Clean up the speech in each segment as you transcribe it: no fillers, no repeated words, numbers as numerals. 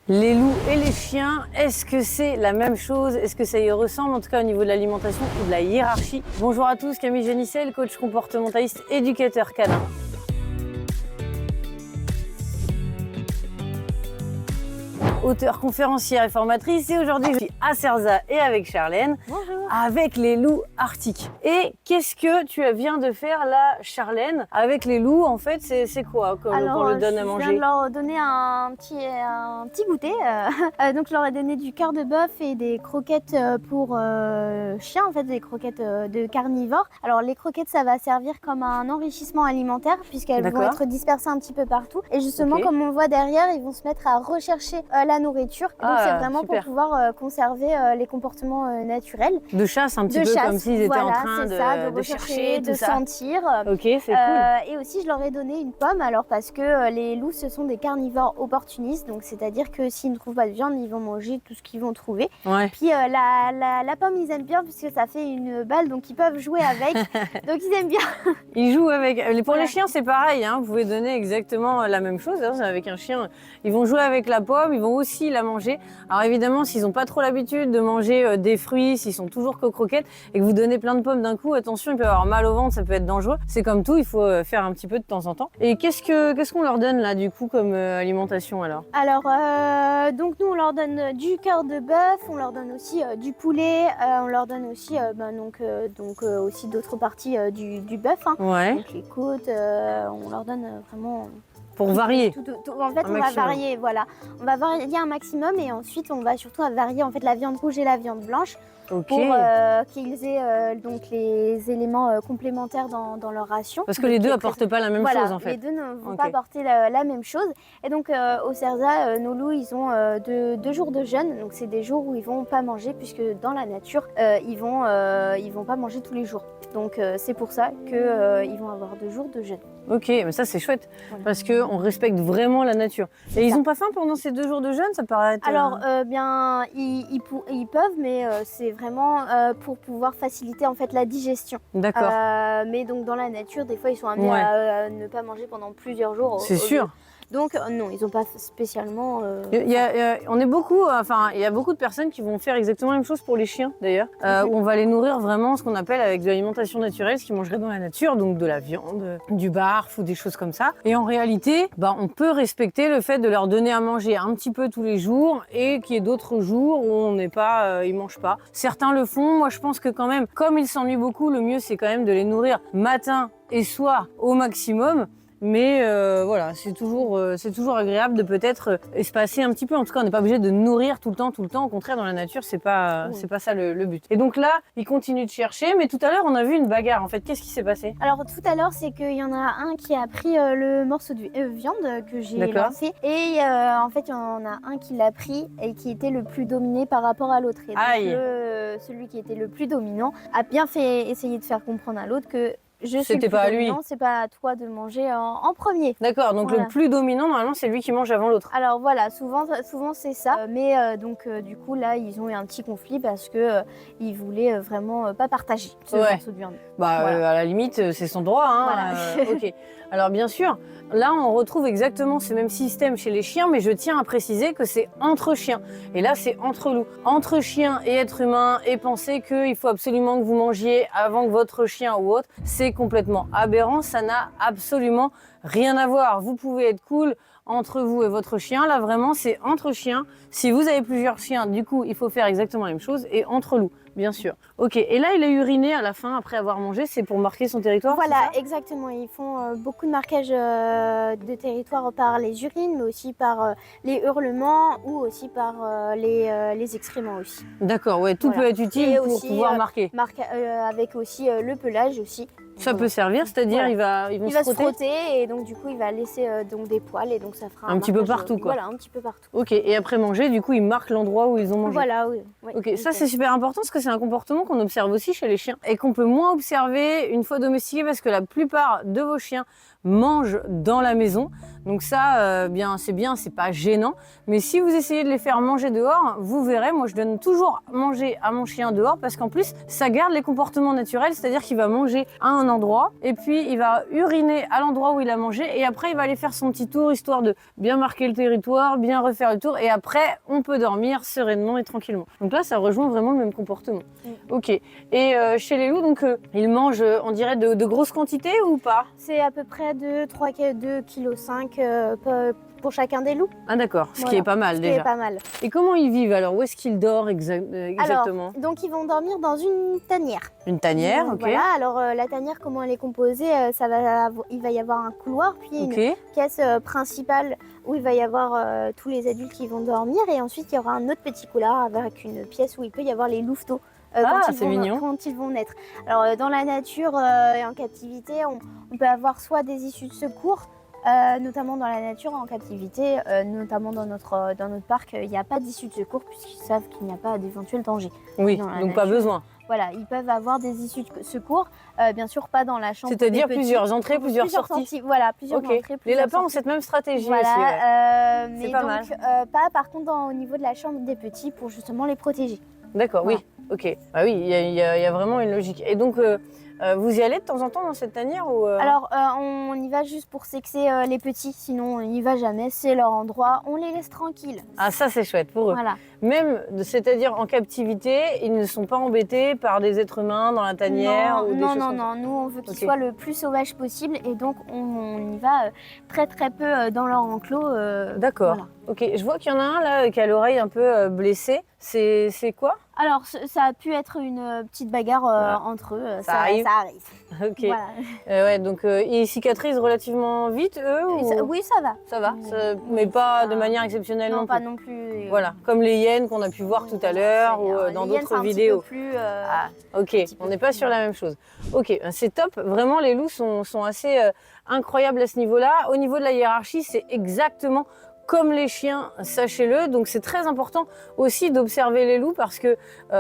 Les loups et les chiens, est-ce que c'est la même chose? Est-ce que ça y ressemble, en tout cas au niveau de l'alimentation ou de la hiérarchie? Bonjour à tous, Camille Génissel, coach comportementaliste, éducateur canin. Auteure, conférencière et formatrice, et aujourd'hui je suis à Cerzat et avec Charlène. Bonjour. Avec les loups arctiques. Et qu'est-ce que tu viens de faire là, Charlène, avec les loups? En fait, c'est quoi qu'on le donne à manger? Je viens de leur donner un petit goûter. Donc je leur ai donné du cœur de bœuf et des croquettes pour chiens, en fait, des croquettes de carnivores. Alors les croquettes, ça va servir comme un enrichissement alimentaire puisqu'elles vont être dispersées un petit peu partout. Et justement, comme on le voit derrière, ils vont se mettre à rechercher la nourriture. Donc c'est vraiment pour pouvoir conserver les comportements naturels. De chasse, un petit peu comme s'ils étaient en train de chercher, de sentir. Ok, c'est cool. Et aussi, je leur ai donné une pomme, alors parce que les loups, ce sont des carnivores opportunistes, donc c'est-à-dire que s'ils ne trouvent pas de viande, ils vont manger tout ce qu'ils vont trouver. Ouais. Puis la pomme, ils aiment bien puisque ça fait une balle, donc ils peuvent jouer avec, donc ils aiment bien. Ils jouent avec. Pour les chiens, c'est pareil, hein. Vous pouvez donner exactement la même chose. Hein. Avec un chien, ils vont jouer avec la pomme, ils vont aussi la manger. Alors évidemment, s'ils n'ont pas trop l'habitude de manger des fruits, s'ils sont toujours que croquettes et que vous donnez plein de pommes d'un coup, attention, ils peuvent avoir mal au ventre, ça peut être dangereux. C'est comme tout, il faut faire un petit peu de temps en temps. Et qu'est-ce qu'on leur donne là du coup comme alimentation alors? Alors donc nous on leur donne du cœur de bœuf, on leur donne aussi du poulet, on leur donne aussi aussi d'autres parties du bœuf, hein. Ouais. Donc les côtes, on leur donne vraiment. Pour varier. En fait, on va varier, voilà. On va varier un maximum et ensuite on va surtout varier en fait la viande rouge et la viande blanche. Okay. Pour qu'ils aient donc les éléments complémentaires dans leur ration. Parce que les deux n'apportent pas la même chose en fait. Les deux ne vont pas apporter la même chose. Et donc au Cerzat, nos loups, ils ont 2 jours de jeûne. Donc c'est des jours où ils vont pas manger puisque dans la nature, ils vont pas manger tous les jours. Donc c'est pour ça qu'ils vont avoir 2 jours de jeûne. Ok, mais ça c'est chouette parce qu'on respecte vraiment la nature. Et ils n'ont pas faim pendant ces 2 jours de jeûne, ça paraît être... Alors bien, ils peuvent, mais c'est vraiment pour pouvoir faciliter en fait la digestion. D'accord. Mais donc dans la nature, des fois ils sont amenés à ne pas manger pendant plusieurs jours. C'est sûr. Donc non, ils n'ont pas spécialement... Il y a beaucoup de personnes qui vont faire exactement la même chose pour les chiens d'ailleurs, où on va les nourrir vraiment ce qu'on appelle avec de l'alimentation naturelle, ce qu'ils mangeraient dans la nature, donc de la viande, du barf ou des choses comme ça. Et en réalité, on peut respecter le fait de leur donner à manger un petit peu tous les jours et qu'il y ait d'autres jours où on n'est pas, ils mangent pas. Certains le font, moi je pense que quand même, comme ils s'ennuient beaucoup, le mieux c'est quand même de les nourrir matin et soir au maximum. Mais voilà, c'est toujours agréable de peut-être espacer un petit peu. En tout cas, on n'est pas obligé de nourrir tout le temps. Au contraire, dans la nature, c'est pas ça le but. Et donc là, ils continuent de chercher. Mais tout à l'heure, on a vu une bagarre. En fait, qu'est-ce qui s'est passé? Alors tout à l'heure, c'est qu'il y en a un qui a pris le morceau de viande que j'ai lancé. Et en fait, il y en a un qui l'a pris et qui était le plus dominé par rapport à l'autre. Et donc, celui qui était le plus dominant a bien fait essayer de faire comprendre à l'autre que c'était pas à lui. C'est pas à toi de manger en premier. D'accord, donc le plus dominant, normalement, c'est lui qui mange avant l'autre. Alors voilà, souvent c'est ça. Mais du coup, là, ils ont eu un petit conflit parce que ils voulaient vraiment pas partager ce morceau de viande. À la limite, c'est son droit. Hein. Voilà. Ok. Alors bien sûr, là, on retrouve exactement ce même système chez les chiens, mais je tiens à préciser que c'est entre chiens. Et là, c'est entre loups. Entre chiens et êtres humains, et penser qu'il faut absolument que vous mangiez avant que votre chien ou autre, c'est complètement aberrant. Ça n'a absolument rien à voir. Vous pouvez être cool entre vous et votre chien. Là, vraiment, c'est entre chiens. Si vous avez plusieurs chiens, du coup, il faut faire exactement la même chose. Et entre loups, bien sûr. Ok, et là, il a uriné à la fin, après avoir mangé. C'est pour marquer son territoire? Voilà, exactement. Ils font beaucoup de marquage de territoire par les urines, mais aussi par les hurlements ou aussi par les excréments aussi. D'accord, ouais, tout peut être utile pour pouvoir marquer. Avec aussi le pelage aussi. Ça peut servir, c'est-à-dire ils vont se frotter et donc du coup il va laisser donc des poils et donc ça fera un petit peu partout quoi. Voilà, un petit peu partout. Ok, et après manger, du coup ils marquent l'endroit où ils ont mangé. Voilà, oui. Ok, ça c'est super important parce que c'est un comportement qu'on observe aussi chez les chiens et qu'on peut moins observer une fois domestiqués parce que la plupart de vos chiens mangent dans la maison. Donc ça, c'est pas gênant. Mais si vous essayez de les faire manger dehors, vous verrez, moi je donne toujours manger à mon chien dehors parce qu'en plus, ça garde les comportements naturels, c'est-à-dire qu'il va manger à un un endroit et puis il va uriner à l'endroit où il a mangé et après il va aller faire son petit tour histoire de bien marquer le territoire, bien refaire le tour et après on peut dormir sereinement et tranquillement. Donc là ça rejoint vraiment le même comportement. Ok. Et chez les loups donc ils mangent on dirait de grosses quantités ou pas? C'est à peu près de 2,5 kg pour chacun des loups. Ah d'accord, ce qui est pas mal déjà. Ce qui est pas mal. Et comment ils vivent alors? Où est-ce qu'ils dorment exactement? Alors, donc ils vont dormir dans une tanière. Une tanière, ok. Voilà, alors la tanière, comment elle est composée, il va y avoir un couloir, puis une pièce principale où il va y avoir tous les adultes qui vont dormir, et ensuite il y aura un autre petit couloir avec une pièce où il peut y avoir les louveteaux. Quand ils vont naître. Alors dans la nature et en captivité, on peut avoir soit des issues de secours, notamment dans la nature, en captivité, notamment dans notre parc, il n'y a pas d'issue de secours puisqu'ils savent qu'il n'y a pas d'éventuel danger. Oui, donc nature. Pas besoin. Voilà, ils peuvent avoir des issues de secours, bien sûr pas dans la chambre. C'est-à-dire plusieurs entrées, plusieurs sorties. Voilà, plusieurs entrées, plusieurs Les lapins sorties. ont cette même stratégie voilà, aussi. Mais pas donc, mal. pas par contre au niveau de la chambre des petits pour justement les protéger. D'accord, voilà. Oui, ok. Ah oui, il y a vraiment une logique. Et donc, vous y allez de temps en temps dans cette tanière ou Alors, on y va juste pour sexer les petits, sinon on n'y va jamais, c'est leur endroit, on les laisse tranquilles. Ah ça c'est chouette pour eux. Voilà. Même, c'est-à-dire en captivité, ils ne sont pas embêtés par des êtres humains dans la tanière ou des choses comme ça. Nous on veut qu'ils soient le plus sauvages possible et donc on y va très peu dans leur enclos. D'accord, voilà. Ok, je vois qu'il y en a un là qui a l'oreille un peu blessée, c'est quoi? Alors, ça a pu être une petite bagarre entre eux. Ça arrive. Ok. Voilà. Ouais, donc ils cicatrisent relativement vite, eux Oui, ça va. Ça va, mais pas de manière exceptionnelle non plus. Non, pas non plus. Voilà, comme les hyènes qu'on a pu voir tout à l'heure ou dans d'autres vidéos. Ah, ok, on n'est pas sur la même chose. Ok, c'est top. Vraiment, les loups sont assez incroyables à ce niveau-là. Au niveau de la hiérarchie, c'est exactement comme les chiens, sachez-le. Donc c'est très important aussi d'observer les loups parce que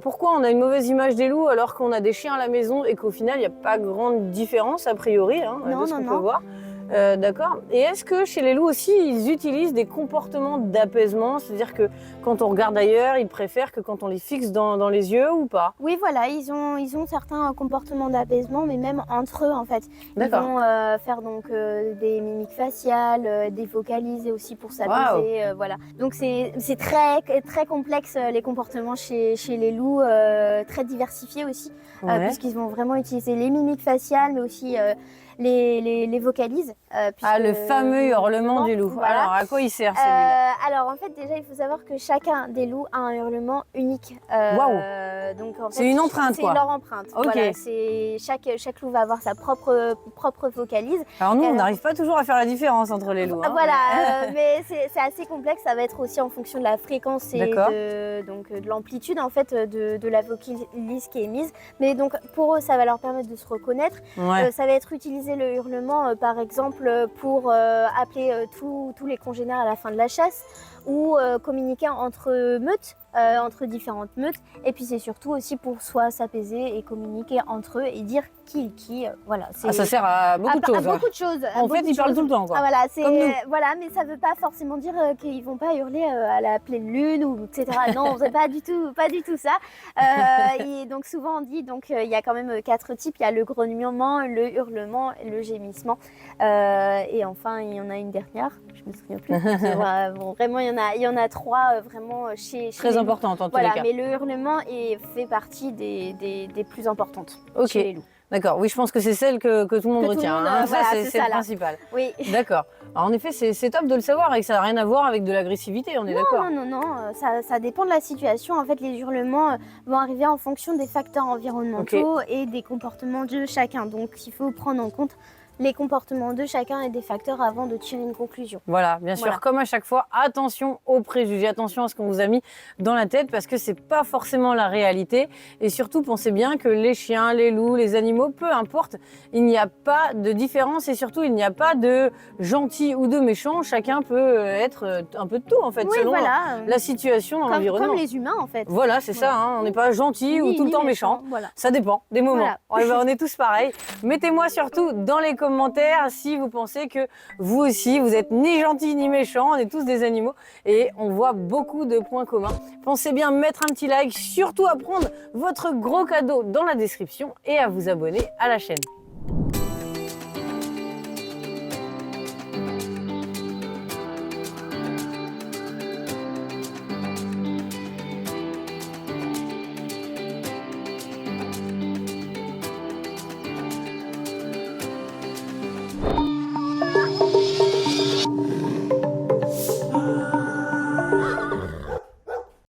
pourquoi on a une mauvaise image des loups alors qu'on a des chiens à la maison et qu'au final il n'y a pas grande différence a priori de ce qu'on peut voir. D'accord. Et est-ce que chez les loups aussi, ils utilisent des comportements d'apaisement? C'est-à-dire que quand on regarde ailleurs, ils préfèrent que quand on les fixe dans les yeux ou pas? Oui, voilà, ils ont certains comportements d'apaisement, mais même entre eux en fait. Ils vont faire donc des mimiques faciales, des vocalises aussi pour s'apaiser. Voilà. Donc c'est très complexe les comportements chez les loups, très diversifiés aussi, puisqu'ils vont vraiment utiliser les mimiques faciales, mais aussi les vocalises. Le fameux hurlement du loup. Voilà. Alors, à quoi il sert celui-là? Alors, en fait, déjà, il faut savoir que chacun des loups a un hurlement unique. Donc, en fait, c'est une empreinte, quoi. C'est leur empreinte. Okay. Voilà, chaque loup va avoir sa propre vocalise. Alors, nous, on n'arrive pas toujours à faire la différence entre les loups. Voilà, mais c'est assez complexe. Ça va être aussi en fonction de la fréquence et de l'amplitude, en fait, de la vocalise qui est émise. Mais donc, pour eux, ça va leur permettre de se reconnaître. Ça va être utilisé le hurlement, par exemple, pour appeler tous les congénères à la fin de la chasse ou communiquer entre meutes, entre différentes meutes. Et puis c'est surtout aussi pour soit s'apaiser et communiquer entre eux et dire qui. Voilà. Ça sert à beaucoup de choses. À beaucoup de choses. En fait, ils parlent tout le temps, quoi. Voilà, mais ça ne veut pas forcément dire qu'ils ne vont pas hurler à la pleine lune ou etc. Non, c'est pas du tout ça. Et donc souvent on dit il y a quand même 4 types. Il y a le grognement, le hurlement, le gémissement. Et enfin, il y en a une dernière. Je me souviens plus. Vraiment, il y en a 3 vraiment chez très importantes en tous les cas. Mais le hurlement fait partie des plus importantes chez les loups. D'accord, oui, je pense que c'est celle que tout le monde retient. C'est le principal. Oui. D'accord. Alors, en effet, c'est top de le savoir et que ça n'a rien à voir avec de l'agressivité, on est d'accord? Non, ça dépend de la situation. En fait, les hurlements vont arriver en fonction des facteurs environnementaux et des comportements de chacun. Donc, il faut prendre en compte les comportements de chacun et des facteurs avant de tirer une conclusion. Voilà, bien sûr, comme à chaque fois, attention aux préjugés, attention à ce qu'on vous a mis dans la tête parce que c'est pas forcément la réalité. Et surtout, pensez bien que les chiens, les loups, les animaux, peu importe, il n'y a pas de différence et surtout, il n'y a pas de gentil ou de méchant. Chacun peut être un peu de tout en fait, selon la situation dans l'environnement. Comme les humains en fait. Voilà, c'est ça, on n'est pas gentil ou tout le temps méchant. Ça dépend des moments. On est tous pareils. Mettez-moi surtout dans les commentaires si vous pensez que vous aussi, vous êtes ni gentil ni méchant, on est tous des animaux et on voit beaucoup de points communs. Pensez bien mettre un petit like, surtout à prendre votre gros cadeau dans la description et à vous abonner à la chaîne. Ciao.